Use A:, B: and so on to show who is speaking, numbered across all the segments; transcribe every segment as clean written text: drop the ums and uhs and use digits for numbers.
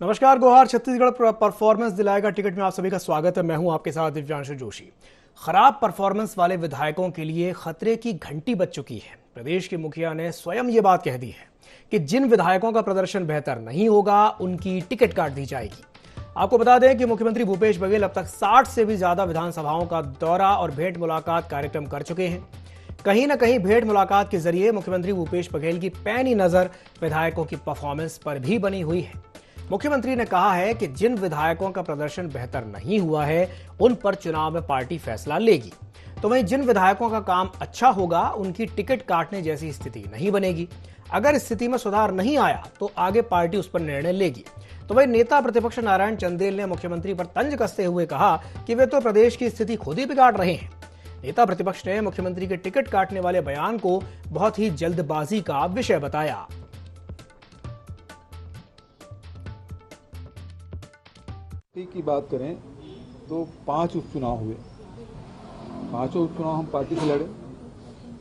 A: नमस्कार गोहार छत्तीसगढ़ परफॉर्मेंस दिलाएगा टिकट में आप सभी का स्वागत है। मैं हूं आपके साथ दिव्यांशु जोशी। खराब परफॉर्मेंस वाले विधायकों के लिए खतरे की घंटी बज चुकी है। प्रदेश के मुखिया ने स्वयं ये बात कह दी है कि जिन विधायकों का प्रदर्शन बेहतर नहीं होगा उनकी टिकट काट दी जाएगी। आपको बता दें कि मुख्यमंत्री भूपेश बघेल अब तक 60 से भी ज्यादा विधानसभाओं का दौरा और भेंट मुलाकात कार्यक्रम कर चुके हैं। कहीं ना कहीं भेंट मुलाकात के जरिए मुख्यमंत्री भूपेश बघेल की पैनी नजर विधायकों की परफॉर्मेंस पर भी बनी हुई है। मुख्यमंत्री ने कहा है कि जिन विधायकों का प्रदर्शन बेहतर नहीं हुआ है उन पर चुनाव में पार्टी फैसला लेगी, तो वहीं जिन विधायकों का काम अच्छा होगा उनकी टिकट काटने जैसी स्थिति नहीं बनेगी। अगर स्थिति में सुधार नहीं आया तो आगे पार्टी उस पर निर्णय लेगी। तो वहीं नेता प्रतिपक्ष नारायण चंदेल ने मुख्यमंत्री पर तंज कसते हुए कहा कि वे तो प्रदेश की स्थिति खुद ही बिगाड़ रहे हैं। नेता प्रतिपक्ष ने मुख्यमंत्री के टिकट काटने वाले बयान को बहुत ही जल्दबाजी का विषय बताया।
B: की बात करें तो 5 उपचुनाव हुए, 5 उपचुनाव हम पार्टी से लड़े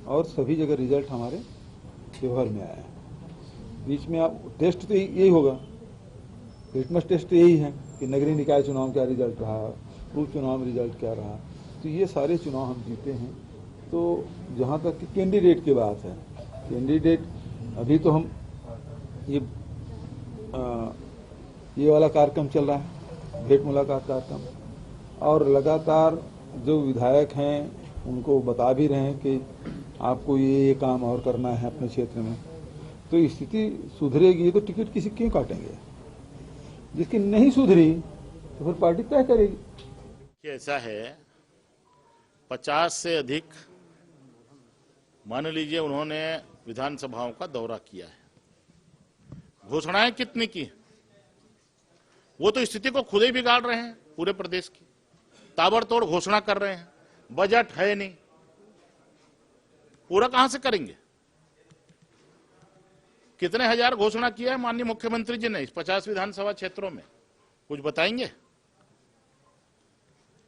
B: और सभी जगह रिजल्ट हमारे फेवर में आया है। बीच में आप टेस्ट तो यही होगा, लिटमस टेस्ट तो यही है कि नगरीय निकाय चुनाव क्या रिजल्ट रहा, उपचुनाव में रिजल्ट क्या रहा। तो ये सारे चुनाव हम जीते हैं। तो जहाँ तक कि कैंडिडेट की बात है, कैंडिडेट अभी तो हम ये वाला कार्यक्रम चल रहा है, भेंट मुलाकात कार्यक्रम, और लगातार जो विधायक हैं उनको बता भी रहे हैं कि आपको ये काम और करना है अपने क्षेत्र में। तो स्थिति सुधरेगी तो टिकट किसी क्यों काटेंगे, जिसकी नहीं सुधरी तो फिर पार्टी तय करेगी।
C: ऐसा है 50 से अधिक मान लीजिए उन्होंने विधानसभाओं का दौरा किया है, घोषणाएं कितनी की, वो तो स्थिति को खुद ही बिगाड़ रहे हैं। पूरे प्रदेश की ताबड़तोड़ घोषणा कर रहे हैं, बजट है नहीं, पूरा कहां से करेंगे। कितने हजार घोषणा किया है माननीय मुख्यमंत्री जी ने इस 50 विधानसभा क्षेत्रों में, कुछ बताएंगे।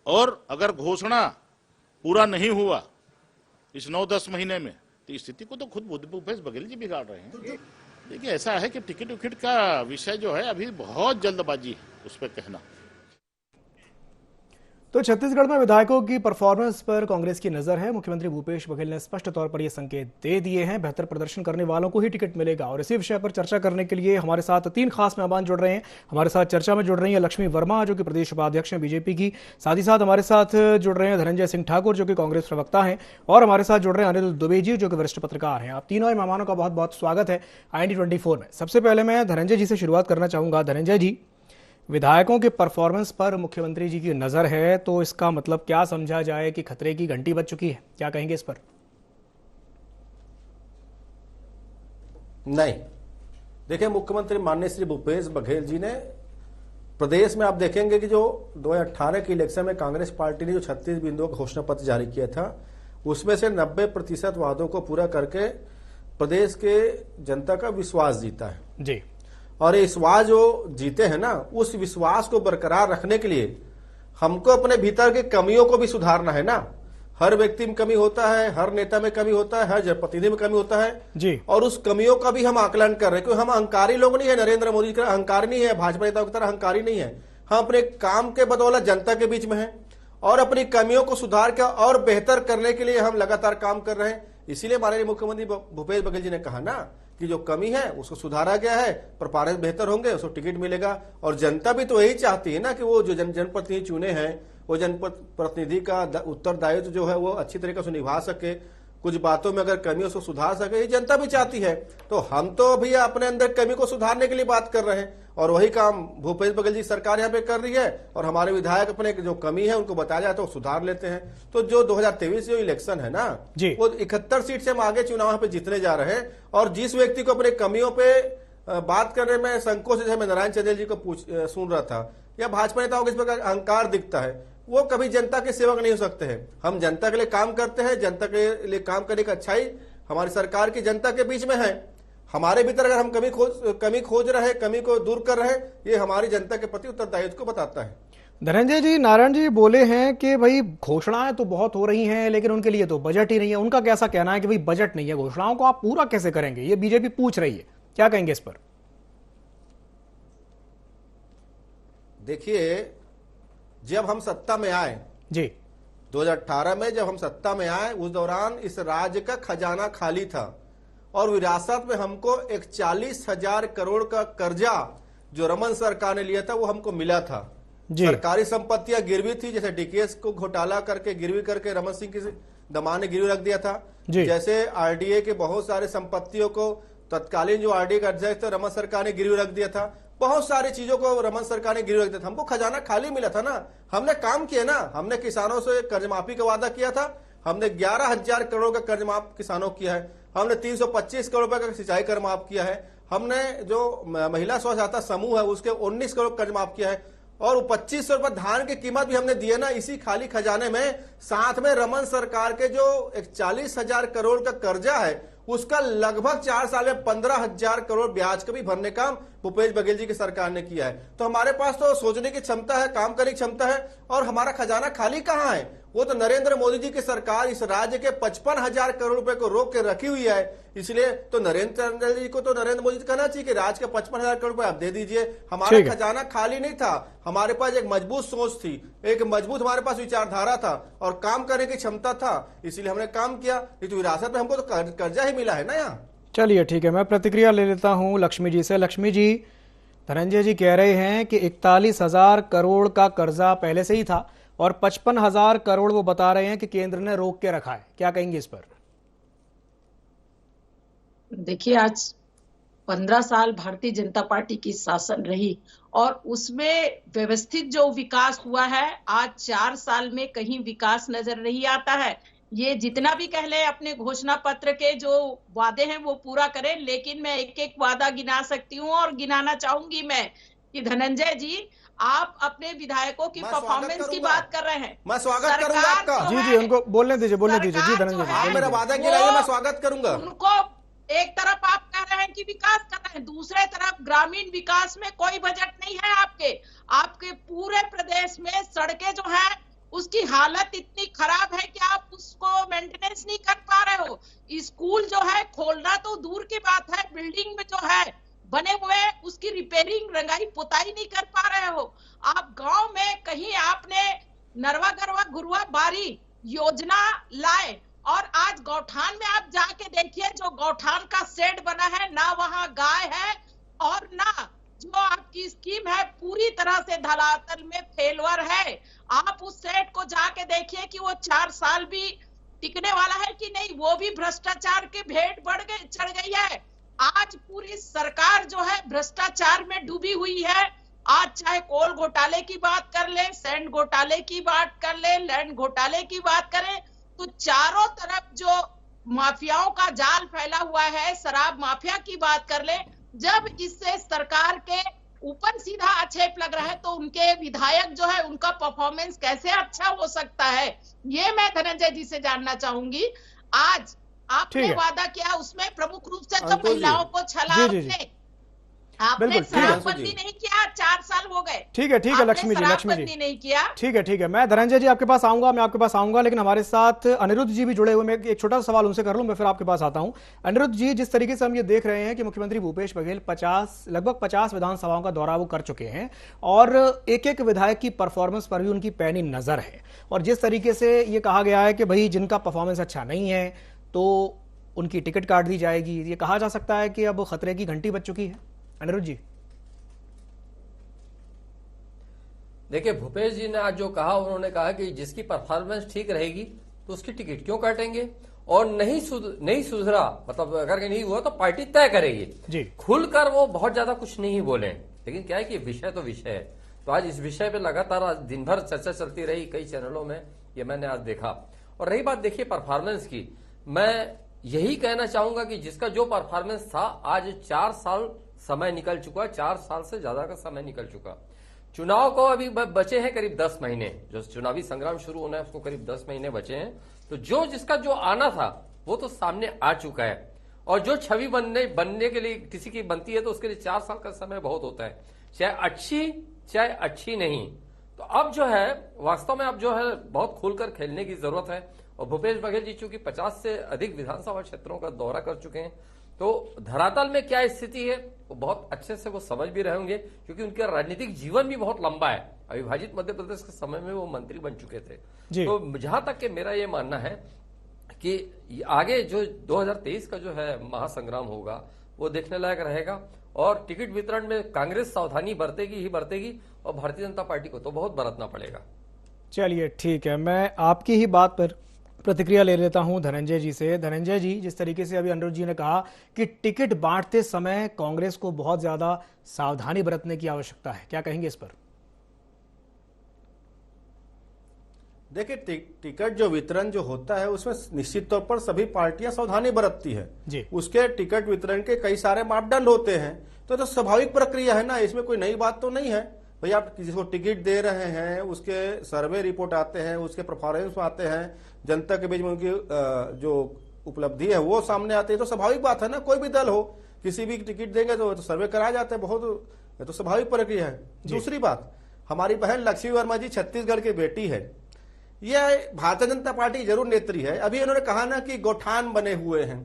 C: और अगर घोषणा पूरा नहीं हुआ इस 9-10 महीने में तो स्थिति को तो खुद भूपेश बघेल जी बिगाड़ रहे हैं। देखिए ऐसा है कि टिकट विकेट का विषय जो है अभी बहुत जल्दबाजी है उस पर कहना।
A: तो छत्तीसगढ़ में विधायकों की परफॉर्मेंस पर कांग्रेस की नजर है। मुख्यमंत्री भूपेश बघेल ने स्पष्ट तौर पर यह संकेत दे दिए हैं, बेहतर प्रदर्शन करने वालों को ही टिकट मिलेगा। और इसी विषय पर चर्चा करने के लिए हमारे साथ 3 खास मेहमान जुड़ रहे हैं। हमारे साथ चर्चा में जुड़ रही हैं लक्ष्मी वर्मा जो कि प्रदेश उपाध्यक्ष हैं बीजेपी की, साथ ही साथ हमारे साथ जुड़ रहे हैं धनंजय सिंह ठाकुर जो कि कांग्रेस प्रवक्ता हैं, और हमारे साथ जुड़ रहे हैं अनिल दुबे जी जो कि वरिष्ठ पत्रकार हैं। आप तीनों मेहमानों का बहुत बहुत स्वागत है IND 24 में। सबसे पहले मैं धनंजय जी से शुरुआत करना चाहूंगा। धनंजय जी, विधायकों के परफॉर्मेंस पर मुख्यमंत्री जी की नजर है, तो इसका मतलब क्या समझा जाए कि खतरे की घंटी बज चुकी है? क्या कहेंगे इस पर?
D: नहीं, देखिए मुख्यमंत्री माननीय श्री भूपेश बघेल जी ने प्रदेश में आप देखेंगे कि जो 2018 के इलेक्शन में कांग्रेस पार्टी ने जो 36 बिंदुओं का घोषणा पत्र जारी किया था उसमें से 90% वादों को पूरा करके प्रदेश के जनता का विश्वास जीता है
A: जी।
D: और ये विश्वास जो जीते हैं ना, उस विश्वास को बरकरार रखने के लिए हमको अपने भीतर की कमियों को भी सुधारना है ना। हर व्यक्ति में कमी होता है, हर नेता में कमी होता है, हर जनप्रतिनिधि में कमी होता है
A: जी।
D: और उस कमियों का भी हम आकलन कर रहे हैं, क्योंकि हम अहंकारी लोग नहीं है। नरेंद्र मोदी की तरह अहंकारी नहीं है, भाजपा नेताओं की तरह अहंकारी नहीं है। हम अपने काम के बदौलत जनता के बीच में है और अपनी कमियों को सुधार कर और बेहतर करने के लिए हम लगातार काम कर रहे हैं। इसीलिए माननीय मुख्यमंत्री भूपेश बघेल जी ने कहा ना कि जो कमी है उसको सुधारा गया है, परफॉर्मेंस बेहतर होंगे, उसको टिकट मिलेगा। और जनता भी तो यही चाहती है ना कि वो जो जनप्रतिनिधि चुने हैं वो जनप्रतिनिधि का उत्तरदायित्व जो है वो अच्छी तरीके से निभा सके, कुछ बातों में अगर कमी उसको सुधार सके, ये जनता भी चाहती है। तो हम तो भैया अपने अंदर कमी को सुधारने के लिए बात कर रहे हैं और वही काम भूपेश बघेल जी सरकार यहाँ पे कर रही है। और हमारे विधायक अपने जो कमी है उनको बताया जाए तो सुधार लेते हैं। तो जो 2023 जो इलेक्शन है ना, वो 71 सीट से हम आगे चुनाव पे जीतने जा रहे हैं। और जिस व्यक्ति को अपने कमियों पे बात करने में संकोच है, मैं नारायण चंदेल जी को सुन रहा था, या भाजपा नेताओं को इस प्रकार अहंकार दिखता है, वो कभी जनता के सेवक नहीं हो सकते हैं। हम जनता के लिए काम करते हैं, जनता के लिए काम करने की अच्छाई हमारी सरकार की जनता के बीच में है। हमारे भीतर अगर हम कमी खोज रहे हैं, कमी को दूर कर रहे हैं, ये हमारी जनता के प्रति उत्तरदायित्व को बताता है।
A: धनंजय जी, नारायण जी बोले हैं कि भाई घोषणाएं तो बहुत हो रही हैं लेकिन उनके लिए तो बजट ही नहीं है। उनका कैसा कहना है कि भाई बजट नहीं है, घोषणाओं को आप पूरा कैसे करेंगे, ये बीजेपी पूछ रही है। क्या कहेंगे इस पर?
D: देखिए, जब हम सत्ता में आए
A: जी
D: 2018 में, जब हम सत्ता में आए उस दौरान इस राज्य का खजाना खाली था और विरासत में हमको एक 40,000 करोड़ का कर्जा जो रमन सरकार ने लिया था वो हमको मिला था। सरकारी संपत्तियां गिरवी थी, जैसे डीकेएस को घोटाला करके गिरवी करके रमन सिंह की दमाद ने गिरवी रख दिया था। जैसे आरडीए के बहुत सारे संपत्तियों को तत्कालीन जो आरडीए का अध्यक्ष थे रमन सरकार ने गिरवी रख दिया था। बहुत सारी चीजों को रमन सरकार ने गिरवी रख दिया था। हमको खजाना खाली मिला था ना, हमने काम किया ना, हमने किसानों से कर्ज माफी का वादा किया था, हमने 11,000 करोड़ का कर्ज माफ किसानों को किया है, हमने 325 करोड़ रुपए का सिंचाई कर माफ किया है, हमने जो महिला स्व सहायता समूह है उसके 19 करोड़ कर्ज माफ किया है और 2500 रुपए धान की कीमत भी हमने दिए ना इसी खाली खजाने में। साथ में रमन सरकार के जो एक 40,000 करोड़ का कर्जा है उसका लगभग 4 साल में 15,000 करोड़ ब्याज का भी भरने का भूपेश बघेल जी की सरकार ने किया है। तो हमारे पास तो सोचने की क्षमता है, काम करने की क्षमता है और हमारा खजाना खाली कहां है? वो तो नरेंद्र मोदी जी की सरकार इस राज्य के 55,000 करोड़ रुपए को रोक के रखी हुई है। इसलिए तो नरेंद्र जी को तो नरेंद्र मोदी जी कहना चाहिए कि राज्य के 55,000 करोड़ रुपए आप दे दीजिए। हमारा खजाना खाली नहीं था, हमारे पास एक मजबूत सोच थी, एक मजबूत हमारे पास विचारधारा था और काम करने की क्षमता था, इसलिए हमने काम किया। तो विरासत में हमको तो कर्जा ही मिला है ना यहाँ।
A: चलिए ठीक है, मैं प्रतिक्रिया ले लेता हूं लक्ष्मी जी से। लक्ष्मी जी, धनंजय जी कह रहे हैं कि 41,000 करोड़ का कर्जा पहले से ही था और 55,000 करोड़ वो बता रहे हैं कि केंद्र ने रोक के रखा है। क्या कहेंगे इस पर?
E: देखिए, आज 15 साल भारतीय जनता पार्टी की शासन रही और उसमें व्यवस्थित जो विकास हुआ है, आज 4 साल में कहीं विकास नजर नहीं आता है। ये जितना भी कह ले अपने घोषणा पत्र के जो वादे हैं वो पूरा करें, लेकिन मैं एक एक वादा गिना सकती हूँ और गिनाना चाहूंगी मैं कि धनंजय जी, आप अपने विधायकों की परफॉर्मेंस की बात कर रहे हैं।
D: मैं स्वागत करूंगा आपका।
A: जी उनको बोलने दीजिए जी धनंजय जी,
D: मेरा वादा गिनाइए, मैं स्वागत करूंगा।
E: उनको एक तरफ आप कह रहे हैं कि विकास कर रहे हैं, दूसरे तरफ ग्रामीण विकास में कोई बजट नहीं है आपके पूरे प्रदेश में सड़कें जो है उसकी हालत इतनी खराब है कि आप उसको मेंटेनेंस नहीं कर पा रहे हो। स्कूल जो है खोलना तो दूर की बात है, बिल्डिंग में जो है बने हुए उसकी रिपेयरिंग रंगाई पुताई नहीं कर पा रहे हो। आप गांव में कहीं आपने नरवा गरवा गुरुआ बारी योजना लाए और आज गौठान में आप जाके देखिए, जो गौठान का शेड बना है ना वहां गाय है और ना जो आपकी स्कीम है पूरी तरह से धरातल में फेलवर है। आप उस शेड को जाके देखिए कि वो 4 साल भी टिकने वाला है कि नहीं, वो भी भ्रष्टाचार के भेंट चढ़ गई है। आज पूरी सरकार जो है भ्रष्टाचार में डूबी हुई है। आज चाहे कोल घोटाले की बात कर ले, सैंड घोटाले की बात कर ले, लैंड घोटाले की बात करें, तो चारों तरफ जो माफियाओं का जाल फैला हुआ है, शराब माफिया की बात कर ले, जब इससे सरकार के ऊपर सीधा आक्षेप लग रहा है तो उनके विधायक जो है उनका परफॉर्मेंस कैसे अच्छा हो सकता है, ये मैं धनंजय जी से जानना चाहूंगी। आज आपने वादा किया उसमें प्रमुख रूप से तो महिलाओं को छला आपने शराबबंदी नहीं किया, 4 साल हो गए।
A: ठीक है लक्ष्मी जी
E: नहीं किया।
A: ठीक है, मैं धनंजय जी आपके पास आऊंगा, लेकिन हमारे साथ अनिरुद्ध जी भी जुड़े हुए। मैं एक छोटा सा सवाल उनसे कर लूं, मैं फिर आपके पास आता हूं। अनिरुद्ध जी, जिस तरीके से हम ये देख रहे हैं कि मुख्यमंत्री भूपेश बघेल लगभग 50 विधानसभाओं का दौरा वो कर चुके हैं और एक एक विधायक की परफॉर्मेंस पर भी उनकी पैनी नजर है, और जिस तरीके से ये कहा गया है कि भाई जिनका परफॉर्मेंस अच्छा नहीं है तो उनकी टिकट काट दी जाएगी, ये कहा जा सकता है कि अब खतरे की घंटी बज चुकी है। अनिरुद्ध जी,
F: देखिए, भूपेश जी ने आज जो कहा, उन्होंने कहा कि जिसकी परफॉर्मेंस ठीक रहेगी तो उसकी टिकट क्यों काटेंगे, और नहीं सुधरा, मतलब अगर नहीं हुआ तो पार्टी तय करेगी जी। खुलकर वो बहुत ज्यादा कुछ नहीं बोले, लेकिन क्या है कि विषय तो विषय है। तो आज इस विषय पे लगातार आज दिन भर चर्चा चलती रही कई चैनलों में, ये मैंने आज देखा। और रही बात देखिए परफॉर्मेंस की, मैं यही कहना चाहूंगा कि जिसका जो परफॉर्मेंस था, आज 4 साल समय निकल चुका, 4 साल से ज्यादा का समय निकल चुका। चुनाव को अभी बचे हैं करीब 10 महीने, जो चुनावी संग्राम शुरू होना है उसको करीब 10 महीने बचे हैं। तो जिसका जो आना था वो तो सामने आ चुका है, और जो छवि बनने के लिए किसी की बनती है तो उसके लिए 4 साल का समय बहुत होता है, चाहे अच्छी नहीं। तो अब जो है वास्तव में अब जो है बहुत खुलकर खेलने की जरूरत है। और भूपेश बघेल जी चूंकि 50 से अधिक विधानसभा क्षेत्रों का दौरा कर चुके हैं, तो धरातल में क्या स्थिति है वो बहुत अच्छे से वो समझ भी रहे होंगे, क्योंकि उनका राजनीतिक जीवन भी बहुत लंबा है। अविभाजित मध्य प्रदेश के समय में वो मंत्री बन चुके थे। तो जहां तक कि मेरा ये मानना है कि आगे जो 2023 का जो है महासंग्राम होगा वो देखने लायक रहेगा, और टिकट वितरण में कांग्रेस सावधानी बरतेगी ही बरतेगी, और भारतीय जनता पार्टी को तो बहुत बरतना पड़ेगा।
A: चलिए ठीक है, मैं आपकी ही बात पर प्रतिक्रिया ले लेता हूं धनंजय जी से। धनंजय जी, जिस तरीके से अभी अनुरोध जी ने कहा कि टिकट बांटते समय कांग्रेस को बहुत ज्यादा सावधानी बरतने की आवश्यकता है, क्या कहेंगे इस पर?
D: देखिए, टिकट जो वितरण जो होता है उसमें निश्चित तौर पर सभी पार्टियां सावधानी बरतती है
A: जी।
D: उसके टिकट वितरण के कई सारे मापदंड होते हैं, तो स्वाभाविक प्रक्रिया है ना, इसमें कोई नई बात तो नहीं है। भाई आप किसी को टिकट दे रहे हैं, उसके सर्वे रिपोर्ट आते हैं, उसके परफॉर्मेंस आते हैं, जनता के बीच में उनकी जो उपलब्धि है वो सामने आती है, तो स्वाभाविक बात है ना। कोई भी दल हो, किसी भी टिकट देंगे तो सर्वे कराया जाता है, बहुत तो स्वाभाविक प्रक्रिया है। दूसरी बात, हमारी बहन लक्ष्मी वर्मा जी छत्तीसगढ़ की बेटी है, यह भारतीय जनता पार्टी जरूर नेत्री है। अभी इन्होंने कहा ना कि गोठान बने हुए हैं,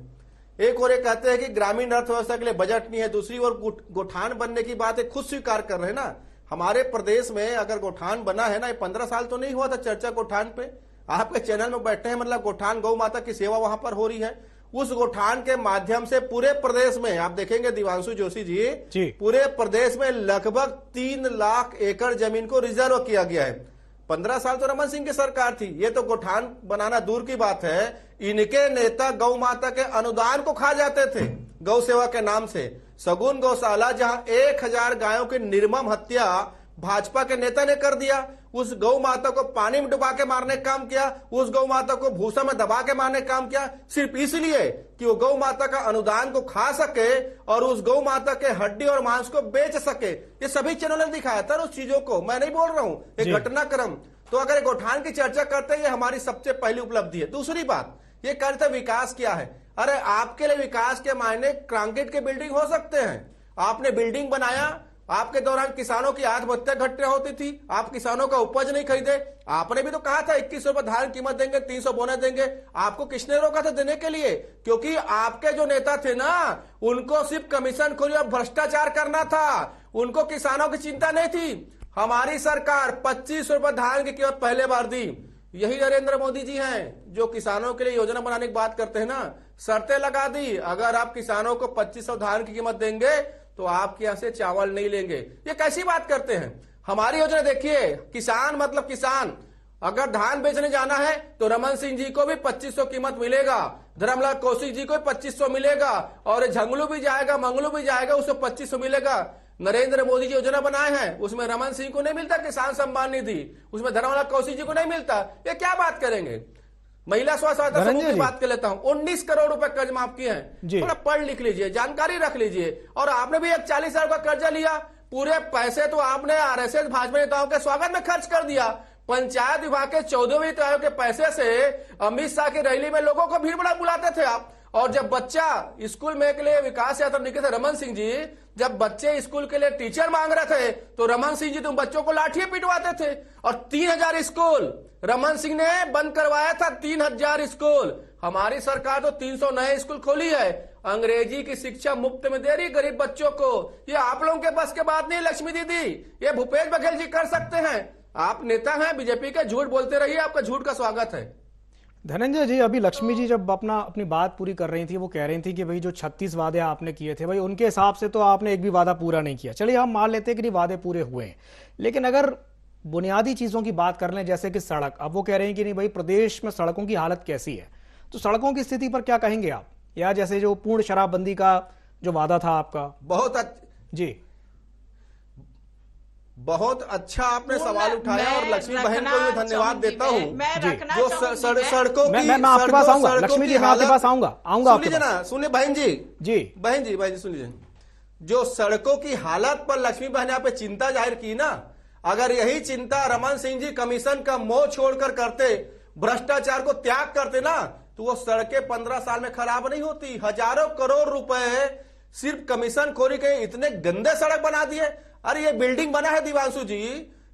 D: एक और ये कहते हैं कि ग्रामीण अर्थव्यवस्था के लिए बजट नहीं है, दूसरी ओर गोठान बनने की बात है, खुद स्वीकार कर रहे हैं ना। हमारे प्रदेश में अगर गोठान बना है ना, ये 15 साल तो नहीं हुआ था चर्चा गोठान पे, आपके चैनल में बैठे हैं, मतलब गोठान गौ माता की सेवा वहां पर हो रही है। उस गोठान के माध्यम से पूरे प्रदेश में आप देखेंगे दिवांशु जोशी जी, पूरे प्रदेश में लगभग 3 लाख एकड़ जमीन को रिजर्व किया गया है। 15 साल तो रमन सिंह की सरकार थी, ये तो गोठान बनाना दूर की बात है। इनके नेता गौ माता के अनुदान को खा जाते थे गौ सेवा के नाम से। सगुन गौशाला जहां 1000 गायों की निर्मम हत्या भाजपा के नेता ने कर दिया, उस गौ माता को पानी में डुबा के मारने का काम किया, उस गौ माता को भूसा में दबा के मारने का काम किया, सिर्फ इसलिए कि वो गौ माता का अनुदान को खा सके और उस गौ माता के हड्डी और मांस को बेच सके। ये सभी चैनलों ने दिखाया था उस चीजों को, मैं नहीं बोल रहा हूं, एक घटनाक्रम। तो अगर गोठान की चर्चा करते हैं, ये हमारी सबसे पहली उपलब्धि है। दूसरी बात, ये कहते विकास क्या है, अरे आपके लिए विकास के मायने कंक्रीट के बिल्डिंग हो सकते हैं। आपने बिल्डिंग बनाया, आपके दौरान किसानों की आत्महत्या घटना होती थी, आप किसानों का उपज नहीं खरीदे। आपने भी तो कहा था 2100 रुपए धान कीमत देंगे, 300 बोनस देंगे, आपको किसने रोका था देने के लिए? क्योंकि आपके जो नेता थे ना, उनको सिर्फ कमीशन खोरी और भ्रष्टाचार करना था, उनको किसानों की चिंता नहीं थी। हमारी सरकार 25 रुपए धान की कीमत पहले बार दी। यही नरेंद्र मोदी जी हैं जो किसानों के लिए योजना बनाने की बात करते हैं ना, शर्तें लगा दी, अगर आप किसानों को 2500 धान की कीमत देंगे तो आपके यहां से चावल नहीं लेंगे। ये कैसी बात करते हैं? हमारी योजना देखिए, किसान मतलब किसान, अगर धान बेचने जाना है तो रमन सिंह जी को भी 2500 कीमत मिलेगा, धर्मलाल कौशिक जी को 2500 मिलेगा, और झंगलू भी जाएगा, मंगलू भी जाएगा, उसको 2500 मिलेगा। नरेंद्र मोदी जी योजना बनाए हैं, उसमें रमन सिंह को नहीं मिलता किसान सम्मान निधि, उसमें धर्मलाल कौशिक जी को नहीं मिलता। ये क्या बात करेंगे? महिला स्वास्थ्य सहायता समूह की बात कर लेता हूं, 19 करोड़ रुपए कर्ज माफ किए हैं, थोड़ा पढ़ लिख लीजिए, जानकारी रख लीजिए। और आपने भी एक 40,000 का कर्जा लिया, पूरे पैसे तो आपने आरएसएस भाजपा नेताओं के स्वागत में खर्च कर दिया। पंचायत विभाग के 14वें वित्त आयोग के पैसे से अमित शाह की रैली में लोगों को भीड़ बड़ा बुलाते थे आप। और जब बच्चा स्कूल में के लिए विकास यात्रा निकले थे रमन सिंह जी, जब बच्चे स्कूल के लिए टीचर मांग रहे थे तो रमन सिंह जी तुम बच्चों को लाठियां पिटवाते थे। और 3000 स्कूल रमन सिंह ने बंद करवाया था, 3000 स्कूल। हमारी सरकार तो 300 नए स्कूल खोली है, अंग्रेजी की शिक्षा मुफ्त में दे रही गरीब बच्चों को। ये आप लोगों के बस के बात नहीं लक्ष्मी दीदी, ये भूपेश बघेल जी कर सकते हैं। आप नेता हैं बीजेपी के, झूठ बोलते रहिए, आपका झूठ का स्वागत है।
A: धनंजय जी, अभी लक्ष्मी जी जब अपनी बात पूरी कर रही थी, वो कह रही थी कि भाई जो 36 वादे आपने किए थे, भाई उनके हिसाब से तो आपने एक भी वादा पूरा नहीं किया। चलिए हम मान लेते हैं कि वादे पूरे हुए हैं, लेकिन अगर बुनियादी चीजों की बात कर लें जैसे कि सड़क, अब वो कह रहे हैं कि नहीं भाई प्रदेश में सड़कों की हालत कैसी है, तो सड़कों की स्थिति पर क्या कहेंगे आप? या जैसे जो पूर्ण शराबबंदी का जो वादा था आपका,
D: बहुत अच्छा आपने सवाल उठाया और लक्ष्मी बहन को भी धन्यवाद देता हूँ। जो सड़कों की,
A: मैं आपके पास आऊंगा लक्ष्मी जी, मैं आपके पास आऊंगा
D: सुनिए बहन जी सुन लीजिए। जो सड़कों की हालत पर लक्ष्मी बहन ने यहाँ पे चिंता जाहिर की ना, अगर यही चिंता रमन सिंह जी कमीशन का मोह छोड़कर करते, भ्रष्टाचार को त्याग करते ना, तो वो सड़कें 15 साल में खराब नहीं होती। हजारों करोड़ रुपए सिर्फ कमीशन खोरी के इतने गंदे सड़क बना दिए। अरे ये बिल्डिंग बना है दिवांशु जी,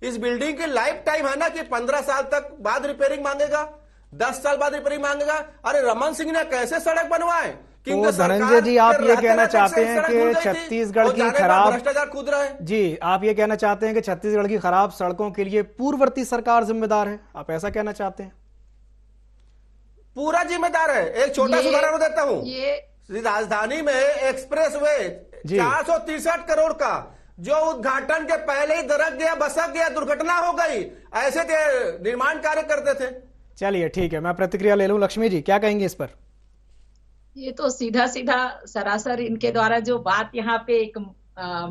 D: इस बिल्डिंग की लाइफ टाइम है ना कि 15 साल तक बाद रिपेयरिंग मांगेगा, 10 साल बाद रिपेयरिंग मांगेगा। अरे रमन सिंह ने कैसे सड़क बनवाए?
A: तो धनंजय जी, आप ये कहना चाहते हैं कि छत्तीसगढ़ की खराब
D: भ्रष्टाचार कूद रहा है।
A: जी, आप ये कहना चाहते हैं कि छत्तीसगढ़ की खराब सड़कों के लिए पूर्ववर्ती सरकार जिम्मेदार है, आप ऐसा कहना चाहते हैं?
D: पूरा जिम्मेदार है। एक छोटा उदाहरण देता हूं,
E: ये
D: राजधानी में एक्सप्रेस वे 463 करोड़ का जो उद्घाटन के पहले ही दरक गया, बसक गया, दुर्घटना हो गई, ऐसे निर्माण कार्य करते थे।
A: चलिए ठीक है, मैं प्रतिक्रिया ले लूं। लक्ष्मी जी, क्या कहेंगे इस पर?
E: ये तो सीधा सीधा सरासर इनके द्वारा जो बात यहाँ पे एक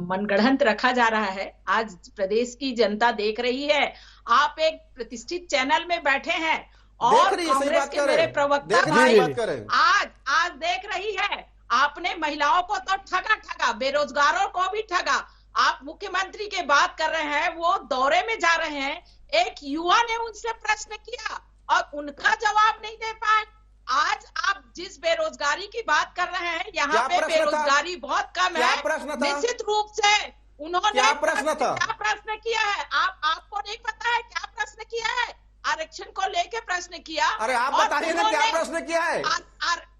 E: मनगढ़ंत रखा जा रहा है। आज प्रदेश की जनता देख रही है, आप एक प्रतिष्ठित चैनल में बैठे हैं और कांग्रेस के मेरे प्रवक्ता भाई आज देख रही है, आपने महिलाओं को तो ठगा, बेरोजगारों को भी ठगा। आप मुख्यमंत्री की बात कर रहे हैं, वो दौरे में जा रहे हैं, एक युवा ने उनसे प्रश्न किया और उनका जवाब नहीं दे पाए। आज आप जिस बेरोजगारी की बात कर रहे हैं, यहाँ पे बेरोजगारी बहुत कम है। निश्चित रूप से उन्होंने क्या प्रश्न किया है? आपको नहीं पता है क्या प्रश्न किया है? आरक्षण को लेके प्रश्न किया।
D: अरे आप बताइए ना क्या प्रश्न किया है?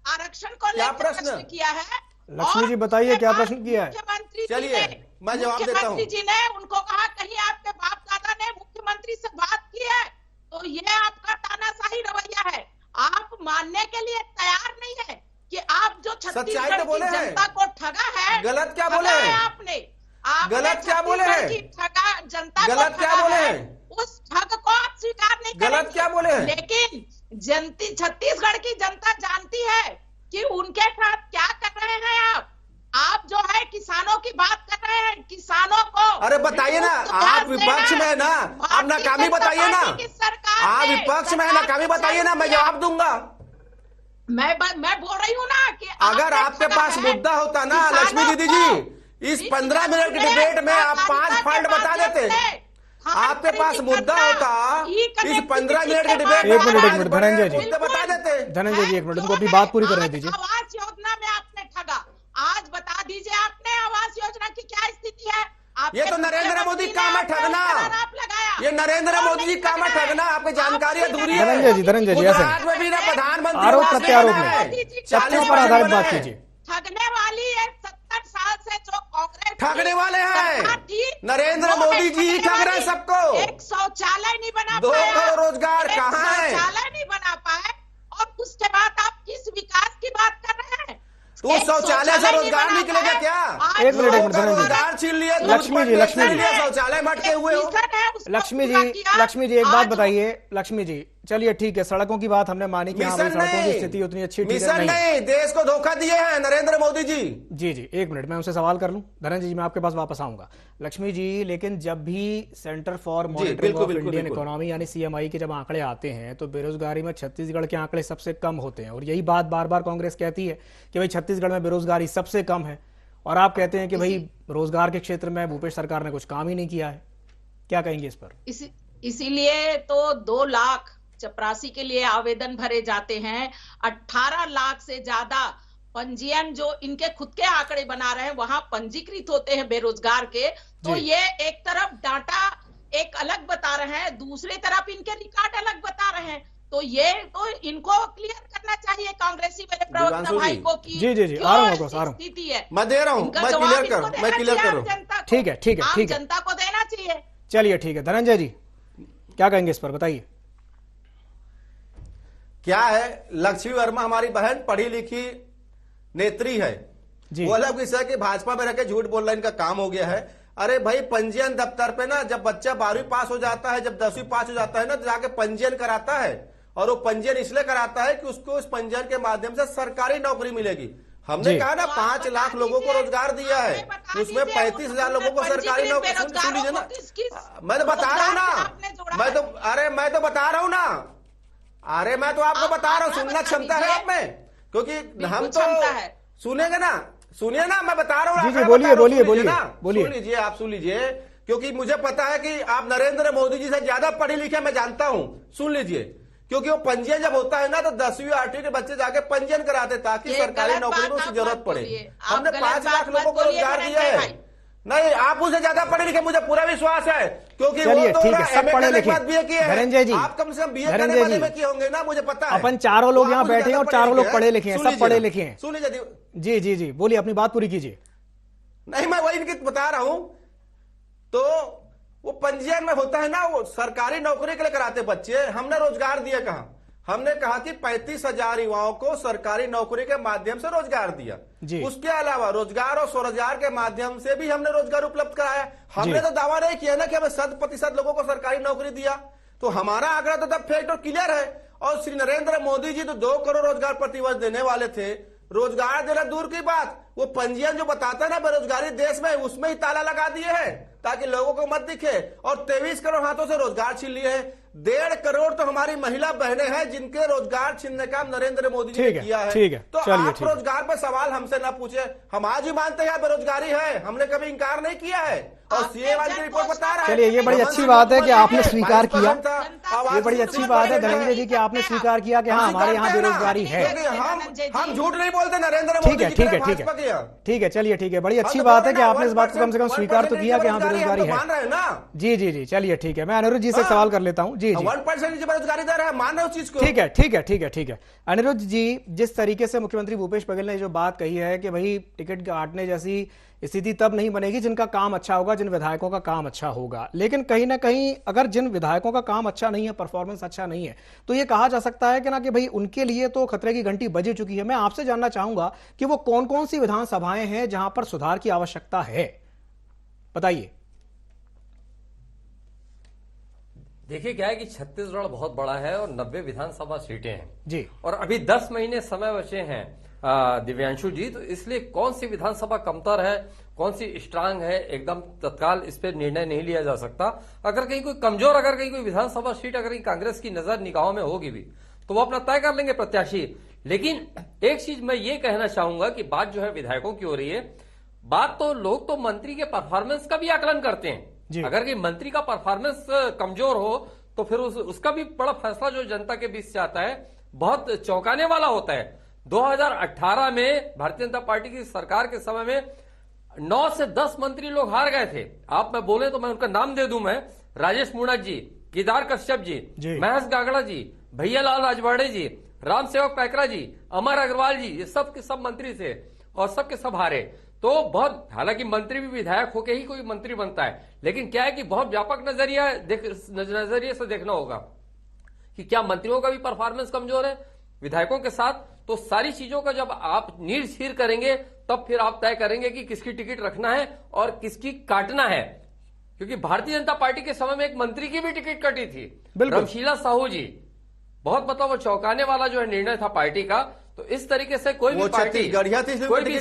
E: आरक्षण को लेकर प्रश्न किया है।
A: लक्ष्मी जी बताइए क्या प्रश्न किया है?
E: मुख्यमंत्री
D: चलिए मैं जवाब देता हूँ।
E: मुख्यमंत्री जी ने उनको कहा कहीं आपके बाप दादा ने मुख्यमंत्री से बात की है, तो ये आपका तानाशाही रवैया है। आप मानने के लिए तैयार नहीं है कि आप जो छत्तीसगढ़ की जनता को ठगा है।
D: गलत क्या बोले हैं
E: आपने?
D: गलत क्या बोले हैं?
E: ठगा जनता को,
D: गलत क्या बोले हैं?
E: उस ठग को आप स्वीकार नहीं करेंगे।
D: गलत क्या बोले हैं?
E: लेकिन छत्तीसगढ़ की जनता जानती है कि उनके साथ क्या कर रहे हैं आप जो है किसानों की बात कर रहे हैं, किसानों को।
D: अरे बताइए ना, आप विपक्ष में है ना, आप नाकामी बताइए ना, आप विपक्ष में है नाकामी बताइए ना, मैं जवाब दूंगा।
E: मैं बोल रही हूँ ना कि
D: अगर आपके पास मुद्दा होता ना लक्ष्मी दीदी जी, इस 15 मिनट के डिबेट में आप 5 फॉल्ट बता देते। आपके पास मुद्दा होता, इस 15 मिनट के डिबेट में
A: एक मिनट धनंजय जी
D: बता देते।
A: धनंजय जी एक मिनट, उनको अपनी बात पूरी करने दीजिए।
E: आवास योजना में आपने ठगा, आज बता दीजिए आपने आवास योजना की क्या स्थिति है?
D: ये तो नरेंद्र मोदी काम है ठगना, ये नरेंद्र मोदी जी काम है ठगना, आपकी जानकारी अधूरी है।
A: धनंजय जी ऐसा
D: प्रधानमंत्री
A: आरोप प्रत्यारोप नहीं, सत्य पर आधारित बात कीजिए।
E: ठगने वाली है 70 साल से जो कांग्रेस
D: ठगने वाले हैं, नरेंद्र मोदी जी ठग रहे हैं सबको।
E: एक शौचालय नहीं बना
D: 2
E: पाया,
D: करोड़ रोजगार कहाँ है?
E: शौचालय नहीं बना पाए और उसके बाद आप किस विकास की बात कर रहे हैं?
D: तो शौचालय से रोजगार निकलेगा क्या?
A: एक मिनट
D: रोजगार छीन लिया,
A: लक्ष्मी जी
D: शौचालय मटके हुए हो।
A: लक्ष्मी जी एक बात बताइए। लक्ष्मी जी चलिए ठीक है, सड़कों की बात हमने मानी कि हमारी सड़कों की स्थिति उतनी अच्छी
D: नहीं, देश को धोखा दिए हैं नरेंद्र मोदी जी।
A: जी एक मिनट, मैं उनसे सवाल कर लूं। धनंजय जी मैं आपके पास वापस आऊंगा। लक्ष्मी जी, लेकिन जब भी centre for monitoring of Indian economy यानी CMI के जब आंकड़े आते हैं तो बेरोजगारी में छत्तीसगढ़ के आंकड़े सबसे कम होते हैं, और यही बात बार बार कांग्रेस कहती है कि भाई छत्तीसगढ़ में बेरोजगारी सबसे कम है, और आप कहते हैं कि भाई रोजगार के क्षेत्र में भूपेश सरकार ने कुछ काम ही नहीं किया है। क्या कहेंगे इस पर?
E: इसीलिए तो 2 लाख चपरासी के लिए आवेदन भरे जाते हैं। 18 लाख से ज्यादा पंजीयन जो इनके खुद के आंकड़े बना रहे हैं वहां पंजीकृत होते हैं बेरोजगार के। तो ये एक तरफ डाटा एक अलग बता रहे हैं, दूसरी तरफ इनके रिकॉर्ड अलग बता रहे हैं। तो ये तो इनको क्लियर करना चाहिए कांग्रेसी मेरे प्रवक्ता भाई को कि
A: जी आ रहा हूँ
E: स्थिति है।
D: मैं दे रहा हूँ, मैं क्लियर कर रहा हूँ।
A: ठीक है
E: जनता को देना चाहिए।
A: चलिए ठीक है, धनंजय जी क्या कहेंगे इस पर, बताइए।
D: क्या है, लक्ष्मी वर्मा हमारी बहन पढ़ी लिखी नेत्री है, वो अलग विषय कि भाजपा में रहकर झूठ बोलना इनका काम हो गया है। अरे भाई पंजीयन दफ्तर पे ना, जब बच्चा 12वीं पास हो जाता है, जब 10वीं पास हो जाता है ना, तो जाके पंजीयन कराता है, और वो पंजीयन इसलिए कराता है कि उसको उस पंजीयन के माध्यम से सरकारी नौकरी मिलेगी। हमने कहा ना 5 लाख लोगों को रोजगार दिया है, उसमें 35,000 लोगों को सरकारी नौकरी। सुन लीजिए ना, मैं तो बता रहा हूँ ना, मैं तो बता रहा हूँ ना, अरे मैं तो आपको बता रहा हूँ, सुनना क्षमता है आप में, क्योंकि हम तो सुनेंगे ना, सुनिए ना, मैं बता रहा हूँ।
A: बोलिए
D: सुन लीजिए, आप सुन लीजिए, क्योंकि मुझे पता है कि आप नरेंद्र मोदी जी से ज्यादा पढ़े लिखे मैं जानता हूँ। सुन लीजिए, क्योंकि वो पंजीयन जब होता है ना तो 10वीं 8वीं के बच्चे जाके पंजीयन कराते ताकि सरकारी नौकरी में उसकी जरूरत पड़े। हमने 5 लाख लोगों को रोजगार दिया है, नहीं, आप मुझे ज्यादा पढ़े लिखे, मुझे पूरा विश्वास है, क्योंकि
A: चलिए
D: वो तो
A: ठीक है, सब पढ़े लिखे।
D: बीए किए हैं।
A: धनंजय जी,
D: आप कम से कम बीए
A: धनंजय
D: करने वाले
A: जी,
D: में किए होंगे ना, मुझे पता है।
A: अपन चारों लोग
D: तो
A: यहाँ
D: आप मुझे
A: बैठे हैं और
D: ज्यादा
A: चारों लोग
D: हैं।
A: पढ़े लिखे हैं,
D: सुन
A: सब
D: लीजिए
A: पढ़े
D: ना,
A: लिखे हैं।
D: सुन लीजिए।
A: जी जी जी, बोलिए, अपनी बात पूरी कीजिए।
D: नहीं, मैं वही इनकी बता रहा हूं। तो वो पंजीयन में होता है ना, वो सरकारी नौकरी के लिए कराते बच्चे। हमने रोजगार दिया कहां? हमने कहा कि 35,000 युवाओं को सरकारी नौकरी के माध्यम से रोजगार दिया। उसके अलावा रोजगार और स्वरोजगार के माध्यम से भी हमने रोजगार उपलब्ध कराया। हमने तो दावा नहीं किया ना कि हमें 100% लोगों को सरकारी नौकरी दिया। तो हमारा आंकड़ा तो तब फैक्ट और क्लियर है। और श्री नरेंद्र मोदी जी तो 2 करोड़ रोजगार प्रतिवर्ष देने वाले थे। रोजगार देना दूर की बात, वो पंजीयन जो बताता है ना बेरोजगारी देश में, उसमें ही ताला लगा दिए हैं ताकि लोगों को मत दिखे। और 23 करोड़ हाथों से रोजगार छीन लिए हैं। 1.5 करोड़ तो हमारी महिला बहनें हैं जिनके रोजगार छीनने का नरेंद्र मोदी जी ने किया है।
A: ठीक है,
D: तो आप रोजगार पर सवाल हमसे ना पूछे। हम आज ही मानते हैं बेरोजगारी है, हमने कभी इंकार नहीं किया है। और सीए वाली की रिपोर्ट बता रहा है।
A: चलिए, ये बड़ी अच्छी बात है कि आपने स्वीकार किया। ये बड़ी अच्छी बात है धनंजय जी कि आपने स्वीकार किया कि हाँ, हमारे यहाँ बेरोजगारी है।
D: हम झूठ नहीं बोलते नरेंद्र मोदी।
A: ठीक है, ठीक है, ठीक है, ठीक है, चलिए ठीक है, बड़ी अच्छी बात है कि आपने इस बात को कम से कम स्वीकार तो किया कि हाँ बेरोजगारी है।
D: मान रहे हैं ना?
A: जी जी जी, चलिए ठीक है, मैं अनिरुद्ध जी से एक सवाल कर लेता हूँ। जी जी,
D: 1% बेरोजगारी दर है, मान रहे हो चीज को?
A: ठीक है, ठीक है, ठीक है, ठीक है। अनिरुद्ध जी, जिस तरीके से मुख्यमंत्री भूपेश बघेल ने जो बात कही है कि भाई टिकट काटने जैसी स्थिति तब नहीं बनेगी जिनका काम अच्छा होगा, जिन विधायकों का काम अच्छा होगा। लेकिन कहीं ना कहीं अगर जिन विधायकों का काम अच्छा नहीं है, परफॉर्मेंस अच्छा नहीं है, तो ये कहा जा सकता है कि ना कि भाई उनके लिए तो खतरे की घंटी बज चुकी है। मैं आपसे जानना चाहूंगा कि वो कौन कौन सी विधानसभाएं हैं जहां पर सुधार की आवश्यकता है, बताइए।
F: देखिए क्या है कि छत्तीसगढ़ बहुत बड़ा है और 90 विधानसभा सीटें हैं
A: जी,
F: और अभी 10 महीने समय बचे हैं दिव्यांशु जी। तो इसलिए कौन सी विधानसभा कमतर है, कौन सी स्ट्रांग है, एकदम तत्काल इस पर निर्णय नहीं लिया जा सकता। अगर कहीं कोई कमजोर, अगर कहीं कोई विधानसभा सीट अगर कांग्रेस की नजर निगाहों में होगी भी तो वो अपना तय कर लेंगे प्रत्याशी। लेकिन एक चीज मैं ये कहना चाहूंगा कि बात जो है विधायकों की हो रही है, बात तो लोग तो मंत्री के परफॉर्मेंस का भी आकलन करते हैं। अगर कि मंत्री का परफॉर्मेंस कमजोर हो तो फिर उसका भी बड़ा फैसला जो जनता के बीच से आता है बहुत चौंकाने वाला होता है। 2018 में भारतीय जनता पार्टी की सरकार के समय में 9 से 10 मंत्री लोग हार गए थे। आप मैं बोले तो मैं उनका नाम दे दूं, मैं राजेश मूणत जी, केदार कश्यप जी, महेश गागड़ा जी, भैयालाल राजवाड़े जी, राम सेवक पैकरा जी, अमर अग्रवाल जी, ये सब के सब मंत्री थे और सबके सब हारे। तो बहुत, हालांकि मंत्री भी विधायक होके ही कोई मंत्री बनता है, लेकिन क्या है कि बहुत व्यापक नजरिए से देखना होगा कि क्या मंत्रियों का भी परफॉर्मेंस कमजोर है विधायकों के साथ। तो सारी चीजों का जब आप नीर छीर करेंगे तब फिर आप तय करेंगे कि किसकी टिकट रखना है और किसकी काटना है। क्योंकि भारतीय जनता पार्टी के समय में एक मंत्री की भी टिकट कटी थी, रमशीला साहू जी। बहुत मतलब वो चौंकाने वाला जो है निर्णय था पार्टी का। तो इस तरीके से कोई भी पार्टी, कोई भी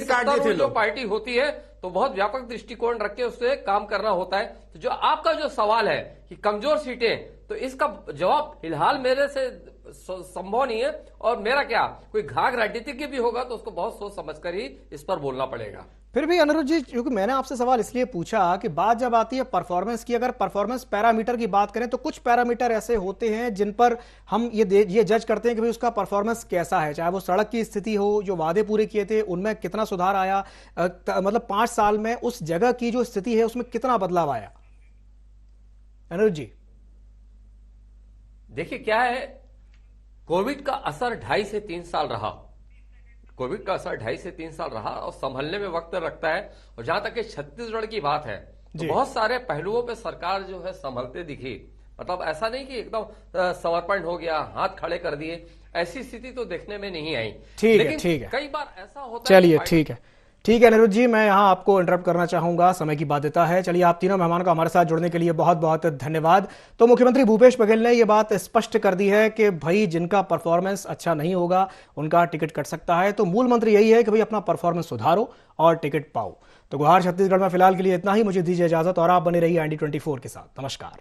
F: जो पार्टी होती है तो बहुत व्यापक दृष्टिकोण रख के उससे काम करना होता है। तो जो आपका जो सवाल है कि कमजोर सीटें, तो इसका जवाब फिलहाल मेरे से संभव नहीं है। और मेरा क्या, कोई घाघ राजनीतिज्ञ भी होगा तो उसको बहुत सोच समझकर ही इस पर बोलना पड़ेगा।
A: फिर भी अनिरुद्ध जी, क्योंकि मैंने आपसे सवाल इसलिए पूछा कि बात जब आती है परफॉर्मेंस की, अगर परफॉर्मेंस पैरामीटर की बात करें तो कुछ पैरामीटर ऐसे होते हैं जिन पर हम ये जज करते हैं कि भाई उसका परफॉर्मेंस कैसा है। चाहे वो सड़क की स्थिति हो, जो वादे पूरे किए थे उनमें कितना सुधार आया, मतलब 5 साल में उस जगह की जो स्थिति है उसमें कितना बदलाव आया। अनिरुद्ध जी,
F: देखिए क्या है, कोविड का असर 2.5 से 3 साल रहा। कोविड का असर 2.5 से 3 साल रहा और संभलने में वक्त लगता है। और जहां तक कि छत्तीसगढ़ की बात है तो बहुत सारे पहलुओं पे सरकार जो है संभलते दिखी। मतलब ऐसा नहीं कि एकदम समर्पण हो गया, हाथ खड़े कर दिए, ऐसी स्थिति तो देखने में नहीं आई।
A: ठीक है, ठीक है,
F: कई बार ऐसा होता है।
A: चलिए ठीक है, ठीक है अनिरुद्ध जी, मैं यहाँ आपको इंटरप्ट करना चाहूंगा, समय की बाध्यता है। चलिए, आप तीनों मेहमानों का हमारे साथ जुड़ने के लिए बहुत बहुत धन्यवाद। तो मुख्यमंत्री भूपेश बघेल ने यह बात स्पष्ट कर दी है कि भाई जिनका परफॉर्मेंस अच्छा नहीं होगा उनका टिकट कट सकता है। तो मूल मंत्र यही है कि भाई अपना परफॉर्मेंस सुधारो और टिकट पाओ। तो गुहार छत्तीसगढ़ में फिलहाल के लिए इतना ही। मुझे दीजिए इजाजत और आप बने रहिए IND24 के साथ। नमस्कार।